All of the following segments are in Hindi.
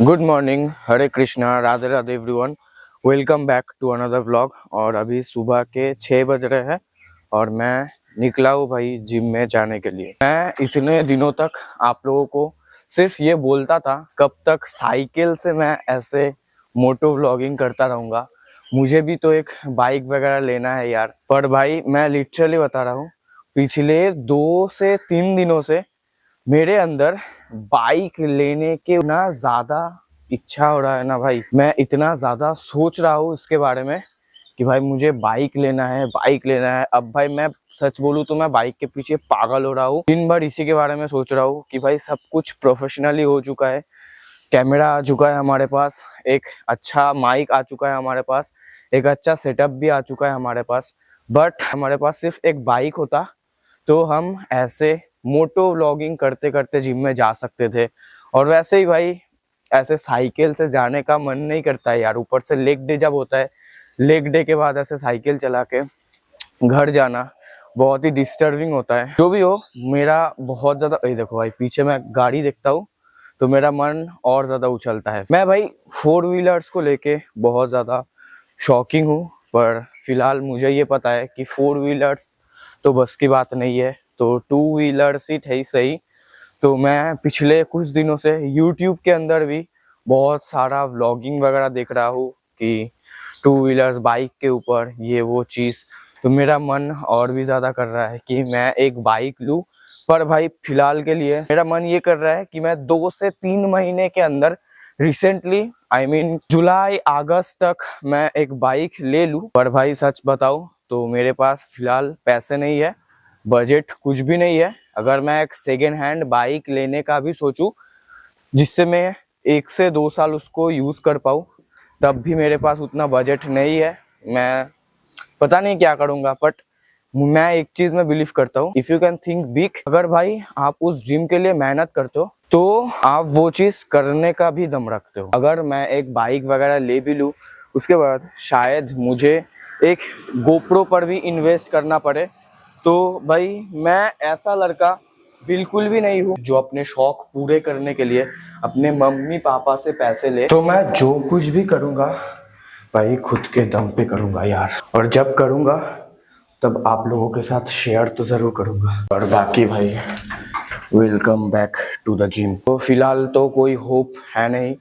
Good morning, Hare Krishna, Radhe Radhe everyone. Welcome back to another vlog. और अभी सुबह के 6 बज रहे हैं और मैं निकला हूँ भाई जिम में जाने के लिए। मैं इतने दिनों तक आप लोगों को सिर्फ ये बोलता था कब तक साइकिल से मैं ऐसे मोटो व्लॉगिंग करता रहूँगा, मुझे भी तो एक बाइक वगैरह लेना है यार। पर भाई मैं लिटरली बता रहा हूँ, पिछले 2 से 3 दिनों से मेरे अंदर बाइक लेने के ना ज्यादा इच्छा हो रहा है ना भाई। मैं इतना ज्यादा सोच रहा हूँ इसके बारे में कि भाई मुझे बाइक लेना है, बाइक लेना है। अब भाई मैं सच बोलूँ तो मैं बाइक के पीछे पागल हो रहा हूँ, दिन भर इसी के बारे में सोच रहा हूँ कि भाई सब कुछ प्रोफेशनली हो चुका है, कैमरा आ चुका है हमारे पास, एक अच्छा माइक आ चुका है हमारे पास, एक अच्छा सेटअप भी आ चुका है हमारे पास। बट हमारे पास सिर्फ एक बाइक होता तो हम ऐसे मोटो व्लॉगिंग करते करते जिम में जा सकते थे। और वैसे ही भाई ऐसे साइकिल से जाने का मन नहीं करता है यार, ऊपर से लेग डे जब होता है, लेग डे के बाद ऐसे साइकिल चला के घर जाना बहुत ही डिस्टर्बिंग होता है। जो भी हो, मेरा बहुत ज्यादा देखो भाई पीछे मैं गाड़ी देखता हूँ तो मेरा मन और ज्यादा उछलता है। मैं भाई 4 व्हीलर्स को लेके बहुत ज्यादा शॉकिंग हूँ, पर फिलहाल मुझे ये पता है कि 4 व्हीलर्स तो बस की बात नहीं है, तो 2 व्हीलर्स ही थे सही। तो मैं पिछले कुछ दिनों से यूट्यूब के अंदर भी बहुत सारा व्लॉगिंग वगैरह देख रहा हूँ कि 2 व्हीलर्स बाइक के ऊपर ये वो चीज़। तो मेरा मन और भी ज़्यादा कर रहा है कि मैं एक बाइक लूँ। पर भाई फिलहाल के लिए मेरा मन ये कर रहा है कि मैं 2 से 3 महीने के अंदर रिसेंटली जुलाई अगस्त तक मैं एक बाइक ले लूँ। पर भाई सच बताऊँ तो मेरे पास फिलहाल पैसे नहीं है, बजट कुछ भी नहीं है। अगर मैं एक सेकेंड हैंड बाइक लेने का भी सोचूं जिससे मैं 1 से 2 साल उसको यूज कर पाऊँ, तब भी मेरे पास उतना बजट नहीं है। मैं पता नहीं क्या करूंगा। बट मैं एक चीज में बिलीव करता हूँ, if you can think big, अगर भाई आप उस ड्रीम के लिए मेहनत करते हो तो आप वो चीज करने का भी दम रखते हो। अगर मैं एक बाइक वगैरह ले भी लूँ, उसके बाद शायद मुझे एक गोप्रो पर भी इन्वेस्ट करना पड़े, तो भाई मैं ऐसा लड़का बिल्कुल भी नहीं हूँ जो अपने शौक पूरे करने के लिए अपने मम्मी पापा से पैसे ले। तो मैं जो कुछ भी करूँगा भाई खुद के दम पे करूँगा यार, और जब करूँगा तब आप लोगों के साथ शेयर तो ज़रूर करूँगा। और बाकी भाई welcome back to the gym. तो फिलहाल तो कोई होप है नहीं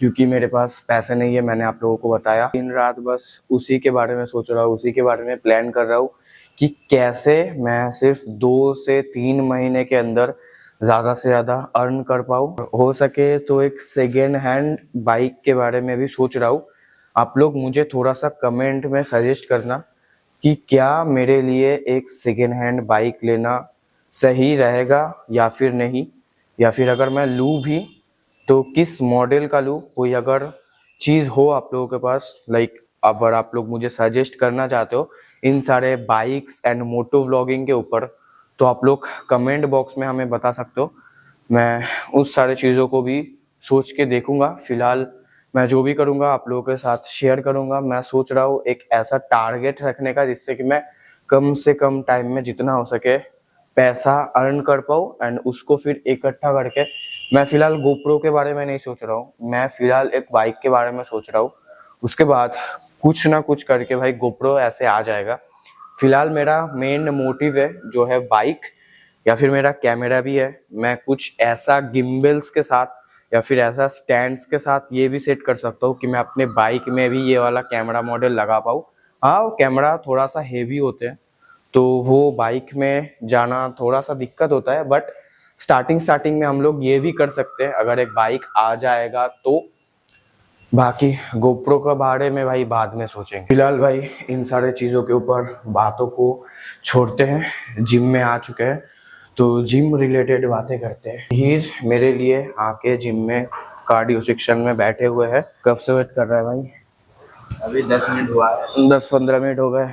क्योंकि मेरे पास पैसे नहीं है, मैंने आप लोगों को बताया। दिन रात बस उसी के बारे में सोच रहा हूँ, उसी के बारे में प्लान कर रहा हूँ कि कैसे मैं सिर्फ 2 से 3 महीने के अंदर ज़्यादा से ज़्यादा अर्न कर पाऊँ। हो सके तो एक सेकेंड हैंड बाइक के बारे में भी सोच रहा हूँ। आप लोग मुझे थोड़ा सा कमेंट में सजेस्ट करना कि क्या मेरे लिए एक सेकेंड हैंड बाइक लेना सही रहेगा या फिर नहीं, या फिर अगर मैं लूँ भी तो किस मॉडल का लूँ। कोई अगर चीज़ हो आप लोगों के पास, लाइक अगर आप लोग मुझे सजेस्ट करना चाहते हो इन सारे बाइक्स एंड मोटो व्लॉगिंग के ऊपर, तो आप लोग कमेंट बॉक्स में हमें बता सकते हो। मैं उस सारे चीज़ों को भी सोच के देखूंगा। फिलहाल मैं जो भी करूंगा आप लोगों के साथ शेयर करूंगा। मैं सोच रहा हूँ एक ऐसा टारगेट रखने का जिससे कि मैं कम से कम टाइम में जितना हो सके पैसा अर्न कर पाऊँ एंड उसको फिर इकट्ठा करके, मैं फिलहाल गोप्रो के बारे में नहीं सोच रहा हूँ, मैं फिलहाल एक बाइक के बारे में सोच रहा हूँ। उसके बाद कुछ ना कुछ करके भाई गोप्रो ऐसे आ जाएगा। फिलहाल मेरा मेन मोटिव है जो है बाइक, या फिर मेरा कैमरा भी है। मैं कुछ ऐसा गिम्बल्स के साथ या फिर ऐसा स्टैंड्स के साथ ये भी सेट कर सकता हूँ कि मैं अपने बाइक में भी ये वाला कैमरा मॉडल लगा पाऊँ। हाँ, वो कैमरा थोड़ा सा हेवी होते हैं तो वो बाइक में जाना थोड़ा सा दिक्कत होता है, बट स्टार्टिंग में हम लोग ये भी कर सकते हैं अगर एक बाइक आ जाएगा तो। बाकी गोप्रो के बारे में भाई बाद में सोचेंगे। फिलहाल भाई इन सारे चीज़ों के ऊपर बातों को छोड़ते हैं, जिम में आ चुके हैं तो जिम रिलेटेड बातें करते हैं। हीर मेरे लिए आके जिम में कार्डियो सेक्शन में बैठे हुए हैं। कब से वेट कर रहा है भाई? अभी 10 मिनट हुआ है। 10-15 मिनट हो गए।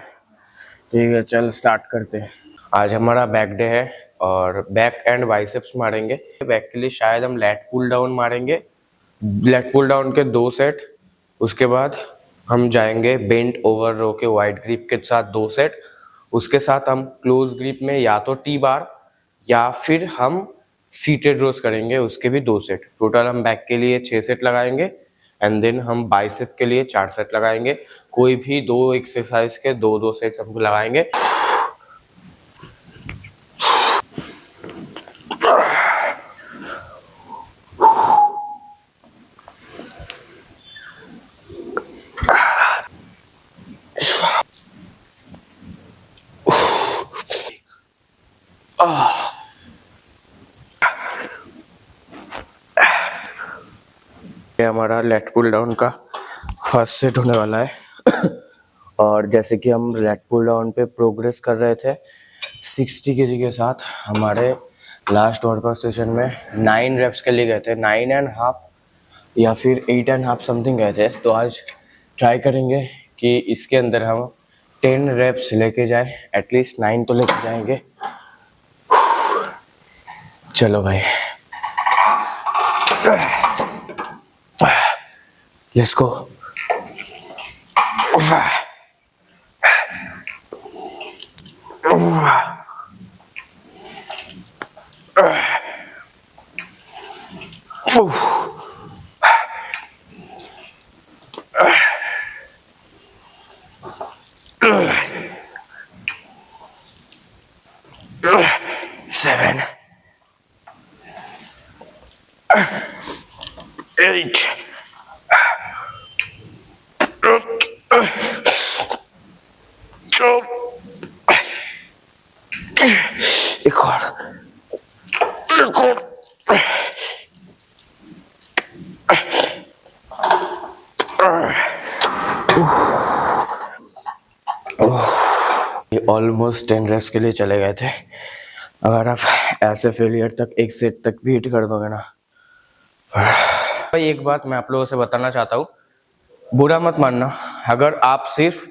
ठीक है, चल स्टार्ट करते हैं। आज हमारा बैक डे है और बैक एंड बाइसेप्स मारेंगे। बैक के लिए शायद हम लेट पुल डाउन मारेंगे, लेट पुल डाउन के 2 सेट। उसके बाद हम जाएंगे बेंट ओवर रो के वाइड ग्रिप के साथ 2 सेट। उसके साथ हम क्लोज ग्रिप में या तो टी बार या फिर हम सीटेड रोज करेंगे, उसके भी 2 सेट। टोटल हम बैक के लिए 6 सेट लगाएंगे एंड देन हम बाइसेप के लिए 4 सेट लगाएंगे। कोई भी 2 एक्सरसाइज के 2-2 सेट्स हमको लगाएंगे। ये हमारा लेट पुल डाउन का फर्स्ट सेट होने वाला है। और जैसे कि हम लेट पुल डाउन पे प्रोग्रेस कर रहे थे 60 केजी के साथ, हमारे लास्ट वर्कआउट सेशन में 9 रेप्स के लिए गए थे, 9.5 या फिर 8.5 समथिंग गए थे। तो आज ट्राई करेंगे कि इसके अंदर हम 10 रेप्स लेके जाए, एटलीस्ट 9 तो लेके जाएंगे। चलो भाई, लेट्स गो। Seven, 8, एक और, ऑलमोस्ट 10 रेप्स के लिए चले गए थे। अगर आप ऐसे फेलियर तक एक सेट तक भी हिट कर दोगे ना भाई। एक बात मैं आप लोगों से बताना चाहता हूँ, बुरा मत मानना। अगर आप सिर्फ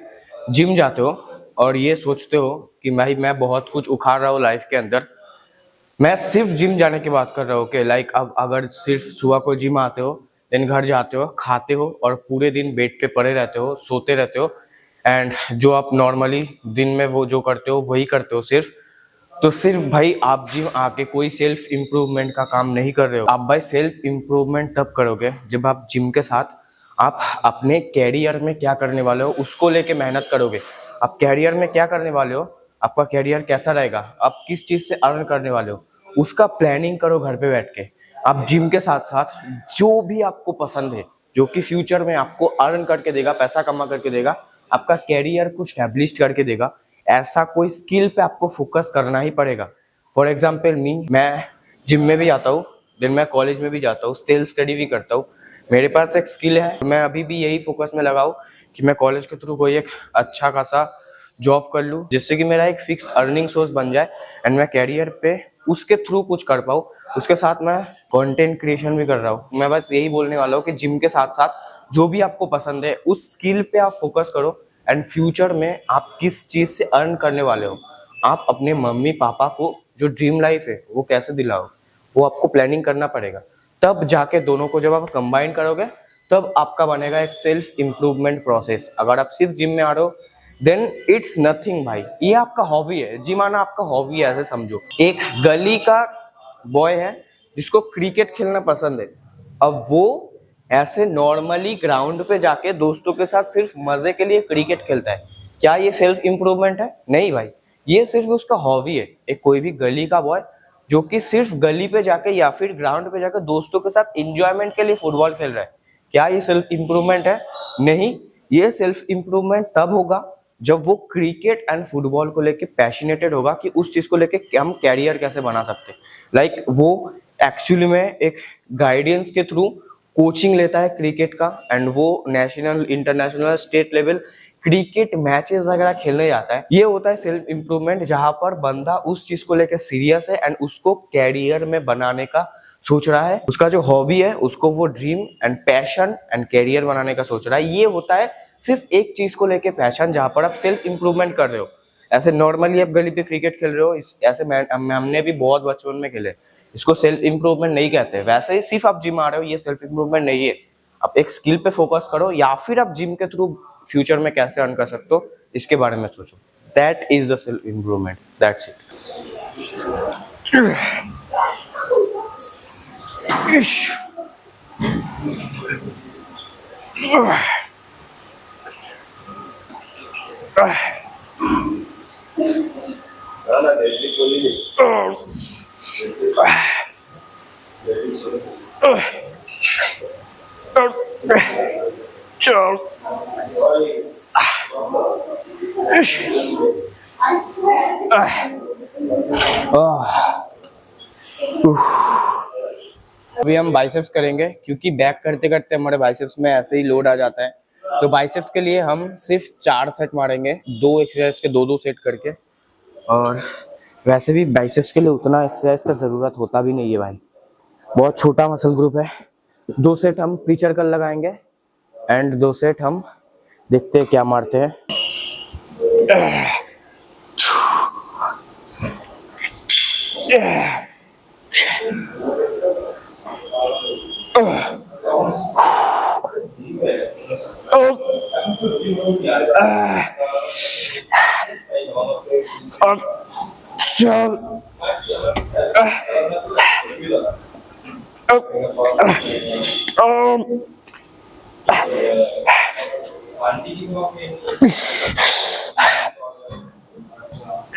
जिम जाते हो और ये सोचते हो कि भाई मैं बहुत कुछ उखाड़ रहा हूँ लाइफ के अंदर, मैं सिर्फ जिम जाने की बात कर रहा हूँ कि लाइक अब अगर सिर्फ सुबह को जिम आते हो, दिन घर जाते हो, खाते हो और पूरे दिन बेड पे पड़े रहते हो, सोते रहते हो, एंड जो आप नॉर्मली दिन में वो जो करते हो वही करते हो सिर्फ, तो सिर्फ भाई आप जिम आके कोई सेल्फ इम्प्रूवमेंट का काम नहीं कर रहे हो। आप भाई सेल्फ इम्प्रूवमेंट तब करोगे जब आप जिम के साथ आप अपने कैरियर में क्या करने वाले हो उसको लेके मेहनत करोगे। आप कैरियर में क्या करने वाले हो, आपका कैरियर कैसा रहेगा, आप किस चीज से अर्न करने वाले हो, उसका प्लानिंग करो घर पे बैठ के। आप जिम के साथ साथ जो भी आपको पसंद है, जो कि फ्यूचर में आपको अर्न करके देगा, पैसा कमा करके देगा, आपका कैरियर को स्टैब्लिश करके देगा, ऐसा कोई स्किल पे आपको फोकस करना ही पड़ेगा। फॉर एग्जाम्पल मैं जिम में भी आता हूँ, दिन मैं कॉलेज में भी जाता हूँ, सेल्फ स्टडी भी करता हूँ। मेरे पास एक स्किल है, मैं अभी भी यही फोकस में लगाऊँ कि मैं कॉलेज के थ्रू कोई एक अच्छा खासा जॉब कर लूँ, जिससे कि मेरा एक फिक्स अर्निंग सोर्स बन जाए एंड मैं कैरियर पे उसके थ्रू कुछ कर पाऊँ। उसके साथ मैं कंटेंट क्रिएशन भी कर रहा हूँ। मैं बस यही बोलने वाला हूँ कि जिम के साथ साथ जो भी आपको पसंद है उस स्किल पे आप फोकस करो एंड फ्यूचर में आप किस चीज से अर्न करने वाले हो, आप अपने मम्मी पापा को जो ड्रीम लाइफ है वो कैसे दिलाओ, वो आपको प्लानिंग करना पड़ेगा। तब जाके दोनों को जब आप कंबाइन करोगे तब आपका बनेगा एक सेल्फ इम्प्रूवमेंट प्रोसेस। अगर आप सिर्फ जिम में आ रहे हो देन इट्स नथिंग भाई, ये आपका हॉबी है, जिम आना आपका हॉबी है ऐसे समझो। एक गली का बॉय है जिसको क्रिकेट खेलना पसंद है, अब वो ऐसे नॉर्मली ग्राउंड पे जाके दोस्तों के साथ सिर्फ मजे के लिए क्रिकेट खेलता है, क्या ये सेल्फ इम्प्रूवमेंट है? नहीं भाई, ये सिर्फ उसका हॉबी है। एक कोई भी गली का बॉय जो कि सिर्फ गली पे जाके या फिर ग्राउंड पे जाकर दोस्तों के साथ इंजॉयमेंट के लिए फुटबॉल खेल रहा है, क्या ये सेल्फ इम्प्रूवमेंट है? नहीं, ये सेल्फ इम्प्रूवमेंट तब होगा जब वो क्रिकेट एंड फुटबॉल को लेके पैशनेटेड होगा कि उस चीज को लेके हम कैरियर कैसे बना सकते हैं। लाइक वो एक्चुअली में एक गाइडेंस के थ्रू कोचिंग लेता है क्रिकेट का एंड वो national, international, state level cricket matches वगैरह खेलने जाता है। ये होता है सेल्फ इम्प्रूवमेंट, जहां पर बंदा उस चीज को लेकर सीरियस है एंड उसको कैरियर में बनाने का सोच रहा है। उसका जो हॉबी है उसको वो dream and passion and career बनाने का सोच रहा है। ये होता है सिर्फ एक चीज को लेके पैशन, जहां पर आप सेल्फ इम्प्रूवमेंट कर रहे हो। ऐसे नॉर्मली आप गली पे क्रिकेट खेल रहे हो, ऐसे हमने भी बहुत बचपन में खेले, इसको सेल्फ इम्प्रूवमेंट नहीं कहते। वैसे ही सिर्फ आप जिम आ रहे हो ये सेल्फ इम्प्रूवमेंट नहीं है। आप एक स्किल पे फोकस करो या फिर आप जिम के थ्रू फ्यूचर में कैसे अर्न कर सकते हो इसके बारे में सोचो। That is the self improvement, that's it. चल अभी हम बाइसेप्स करेंगे क्योंकि बैक करते करते हमारे बाइसेप्स में ऐसे ही लोड आ जाता है। तो बाइसेप्स के लिए हम सिर्फ 4 सेट मारेंगे, 2 एक्सरसाइज के 2-2 सेट करके। और वैसे भी बाइसेप्स के लिए उतना एक्सरसाइज का ज़रूरत होता भी नहीं है भाई, बहुत छोटा मसल ग्रुप है। 2 सेट हम प्री सर्कल लगाएंगे एंड 2 सेट हम देखते हैं क्या मारते हैं।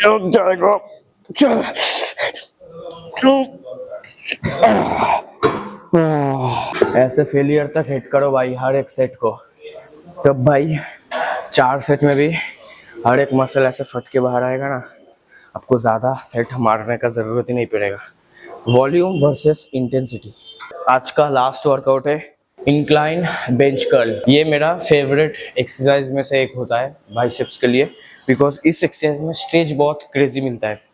चल जाएगा। चल ऐसे फेलियर तक हिट करो भाई हर एक सेट को, तब भाई 4 सेट में भी हर एक मसल ऐसे फट के बाहर आएगा ना, आपको ज़्यादा सेट मारने का ज़रूरत ही नहीं पड़ेगा। Volume versus intensity. आज का लास्ट वर्कआउट है इंक्लाइन बेंच कर्ल। ये मेरा फेवरेट एक्सरसाइज में से एक होता है बाइसेप्स के लिए, बिकॉज इस एक्सरसाइज में स्ट्रेच बहुत क्रेजी मिलता है।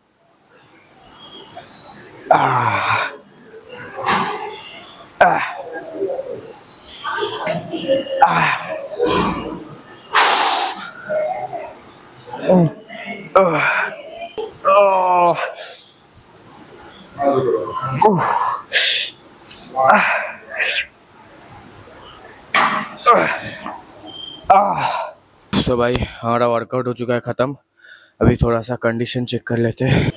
सो भाई हमारा वर्कआउट हो चुका है ख़त्म। अभी थोड़ा सा कंडीशन चेक कर लेते हैं।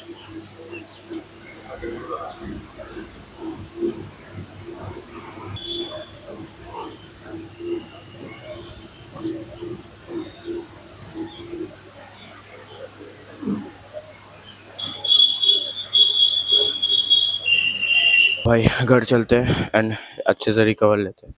भाई घर चलते हैं एंड अच्छे से रिकवर लेते हैं।